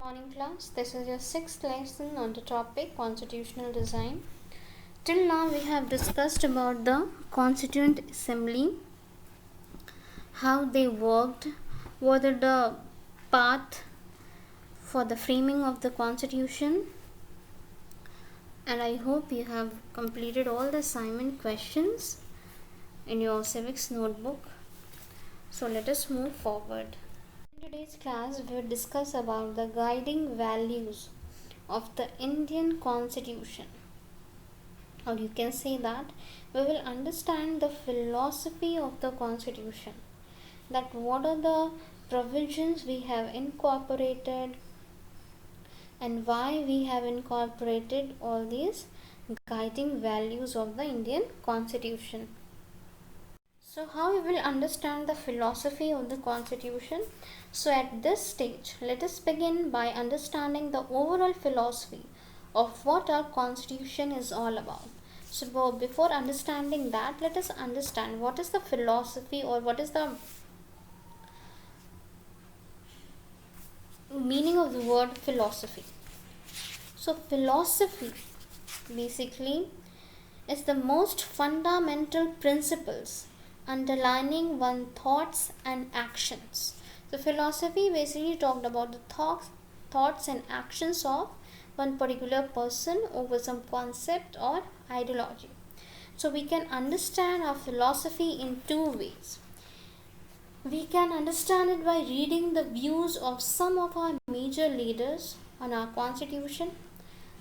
Morning class, this is your sixth lesson on the topic constitutional design. Till now we have discussed about the Constituent Assembly, how they worked, what are the path for the framing of the constitution, and I hope you have completed all the assignment questions in your civics notebook. So let us move forward. In today's class, we will discuss about the guiding values of the Indian Constitution. Or you can say that we will understand the philosophy of the Constitution. That what are the provisions we have incorporated and why we have incorporated all these guiding values of the Indian Constitution. So how we will understand the philosophy of the Constitution? So at this stage, let us begin by understanding the overall philosophy of what our Constitution is all about. So before understanding that, let us understand what is the philosophy or what is the meaning of the word philosophy. So philosophy basically is the most fundamental principles underlining one's thoughts and actions. So philosophy basically talked about the thoughts and actions of one particular person over some concept or ideology. So we can understand our philosophy in two ways. We can understand it by reading the views of some of our major leaders on our constitution,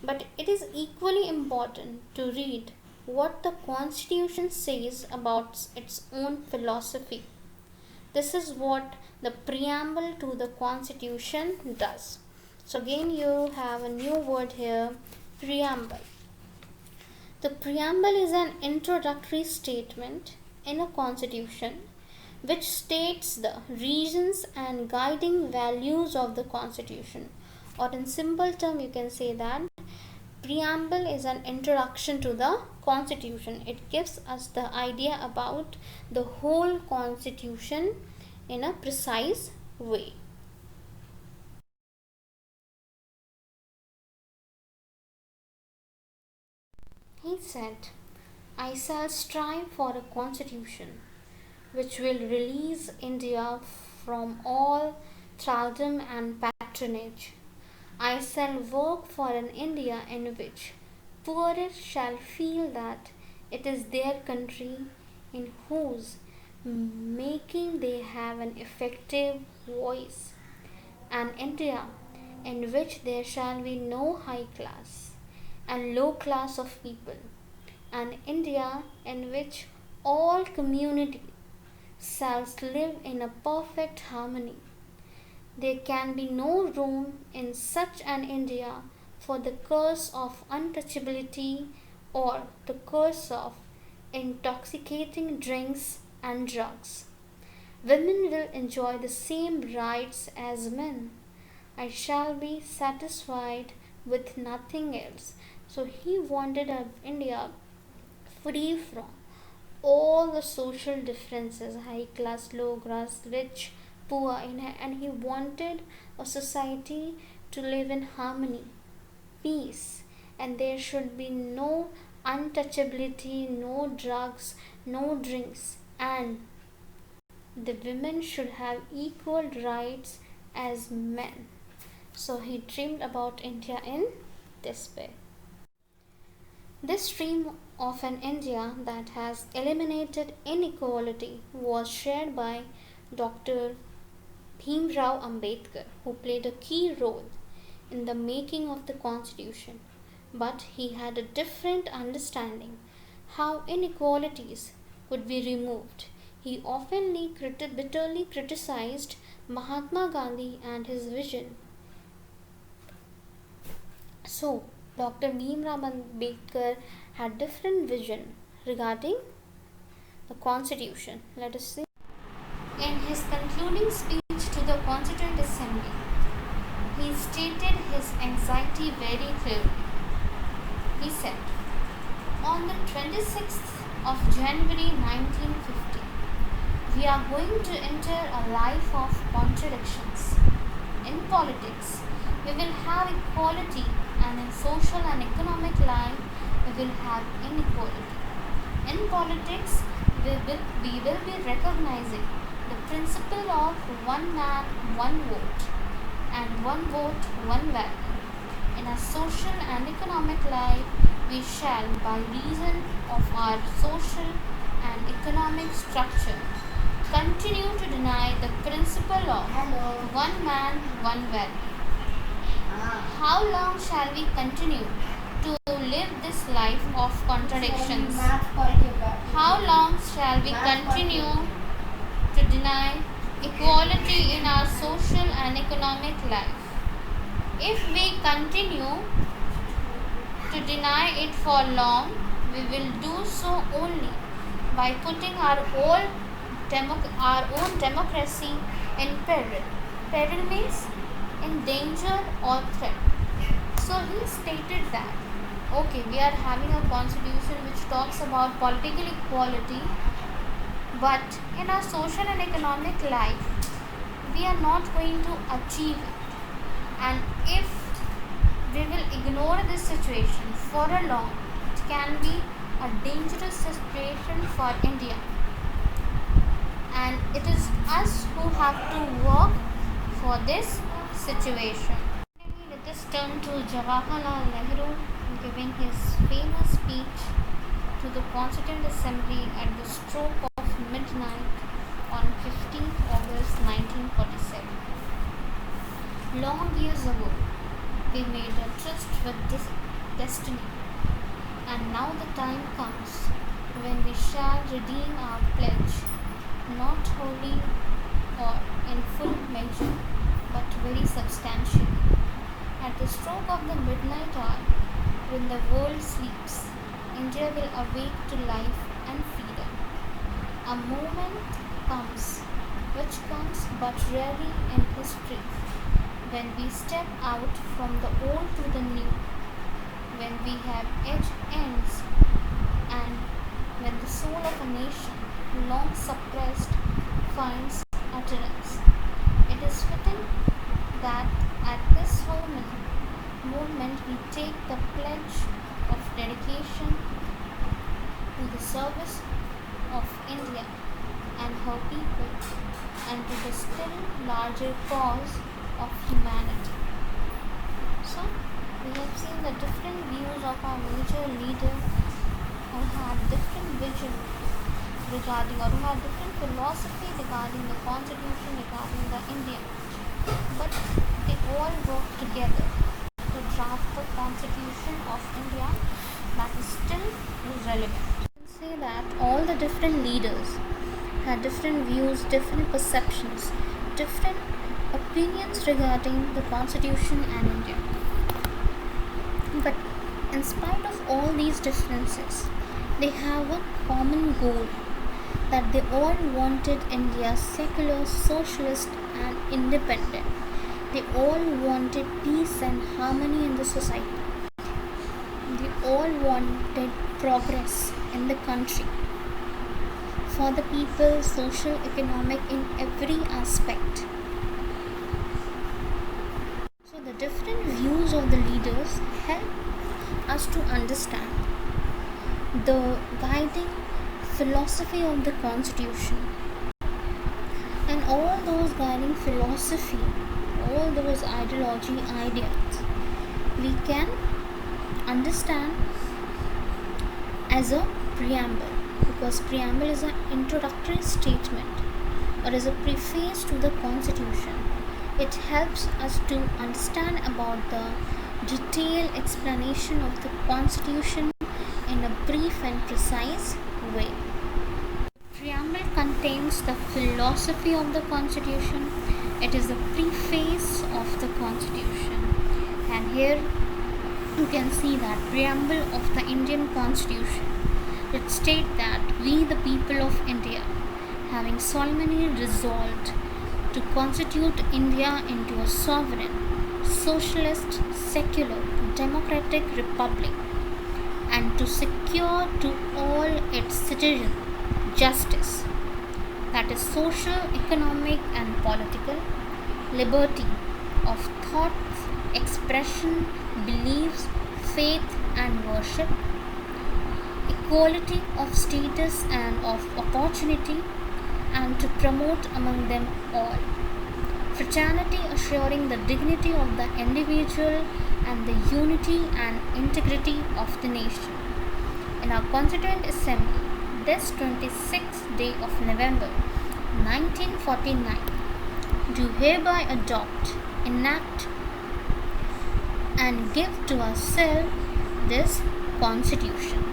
but it is equally important to read what the Constitution says about its own philosophy. This is what the preamble to the Constitution does. So again you have a new word here, preamble. The preamble is an introductory statement in a constitution which states the reasons and guiding values of the constitution, or in simple term you can say that preamble is an introduction to the constitution. It gives us the idea about the whole constitution in a precise way. He said, I shall strive for a constitution which will release India from all thraldom and patronage. I shall work for an India in which poorest shall feel that it is their country, in whose making they have an effective voice, an India in which there shall be no high class and low class of people, an India in which all community shall live in a perfect harmony. There can be no room in such an India for the curse of untouchability or the curse of intoxicating drinks and drugs. Women will enjoy the same rights as men. I shall be satisfied with nothing else. So he wanted an India free from all the social differences, high class, low class, rich, poor, and he wanted a society to live in harmony, peace, and there should be no untouchability, no drugs, no drinks, and the women should have equal rights as men. So he dreamed about India in this way. This dream of an India that has eliminated inequality was shared by Dr. Bhimrao Ambedkar, who played a key role in the making of the constitution, but he had a different understanding how inequalities could be removed. He often bitterly criticized Mahatma Gandhi and his vision. So Dr. Bhimrao Ambedkar had different vision regarding the constitution. Let us see. In his concluding speech to the Constituent Assembly, he stated his anxiety very clearly. He said, on the 26th of January 1950, we are going to enter a life of contradictions. In politics, we will have equality, and in social and economic life we will have inequality. In politics, we will be recognizing the principle of one man, one vote, and one vote, one value. In our social and economic life, we shall, by reason of our social and economic structure, continue to deny the principle of one man, one value. How long shall we continue to live this life of contradictions? How long shall we continue to deny equality in our social and economic life? If we continue to deny it for long, we will do so only by putting our own democracy in peril. Peril means in danger or threat. So he stated that, okay, we are having a constitution which talks about political equality, but in our social and economic life, we are not going to achieve it. And if we will ignore this situation for a long, it can be a dangerous situation for India. And it is us who have to work for this situation. Let us turn to Jawaharlal Nehru giving his famous speech to the Constituent Assembly at the stroke of midnight on 15th August 1947. Long years ago, we made a tryst with destiny, and now the time comes when we shall redeem our pledge, not wholly or in full measure, but very substantially. At the stroke of the midnight hour, when the world sleeps, India will awake to life and freedom. A moment comes, which comes but rarely in history, when we step out from the old to the new, when we have edge ends, and when the soul of a nation, long suppressed, finds utterance. It is fitting that at this moment we take the pledge of dedication to the service of India and her people, and to the still larger cause of humanity. So, we have seen the different views of our major leaders who had different vision regarding, or who had different philosophy regarding the constitution, regarding the India. But they all worked together to draft the constitution of India that is still relevant. You can say that all the different leaders had different views, different perceptions, different opinions regarding the constitution and India. But in spite of all these differences, they have a common goal, that they all wanted India secular, socialist and independent. They all wanted peace and harmony in the society. They all wanted progress in the country for the people, social, economic, in every aspect. So the different views of the leaders help us to understand the guiding philosophy of the constitution, and all those guiding philosophy, all those ideas we can understand as a preamble, because preamble is an introductory statement or is a preface to the constitution. It helps us to understand about the detailed explanation of the constitution in a brief and precise way. Preamble contains the philosophy of the constitution. It is the preface of the constitution, and here you can see that preamble of the Indian constitution. It states that we, the people of India, having solemnly resolved to constitute India into a sovereign, socialist, secular, democratic republic, and to secure to all its citizens justice, that is social, economic and political, liberty of thought, expression expression, beliefs, faith and worship, equality of status and of opportunity, and to promote among them all fraternity, assuring the dignity of the individual and the unity and integrity of the nation. In our Constituent Assembly, this 26th day of November 1949, do hereby adopt, enact, and give to ourselves this Constitution.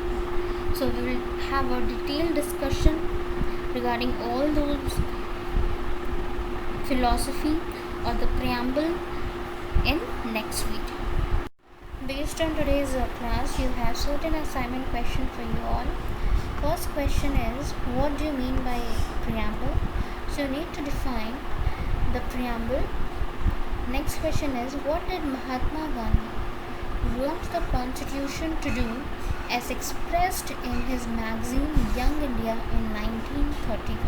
So we will have a detailed discussion regarding all those philosophy or the preamble in next video. Based on today's class, you have certain assignment question for you all. First question is, what do you mean by preamble? So you need to define the preamble. Next question is, what did Mahatma Gandhi want the Constitution to do as expressed in his magazine Young India in 1931?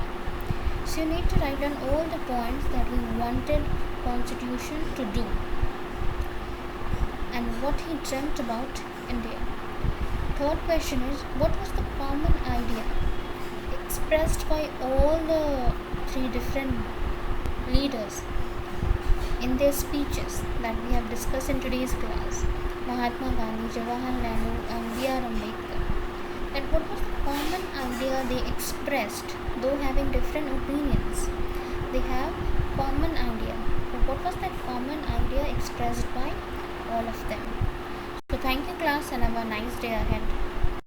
So you need to write down all the points that he wanted Constitution to do and what he dreamt about India. Third question is, what was the common idea expressed by all the three different leaders in their speeches that we have discussed in today's class? Mahatma Gandhi, Jawaharlal Nehru and B.R. Ambedkar. And what was the common idea they expressed, though having different opinions? They have common idea. But what was that common idea expressed by all of them? So thank you class and have a nice day ahead.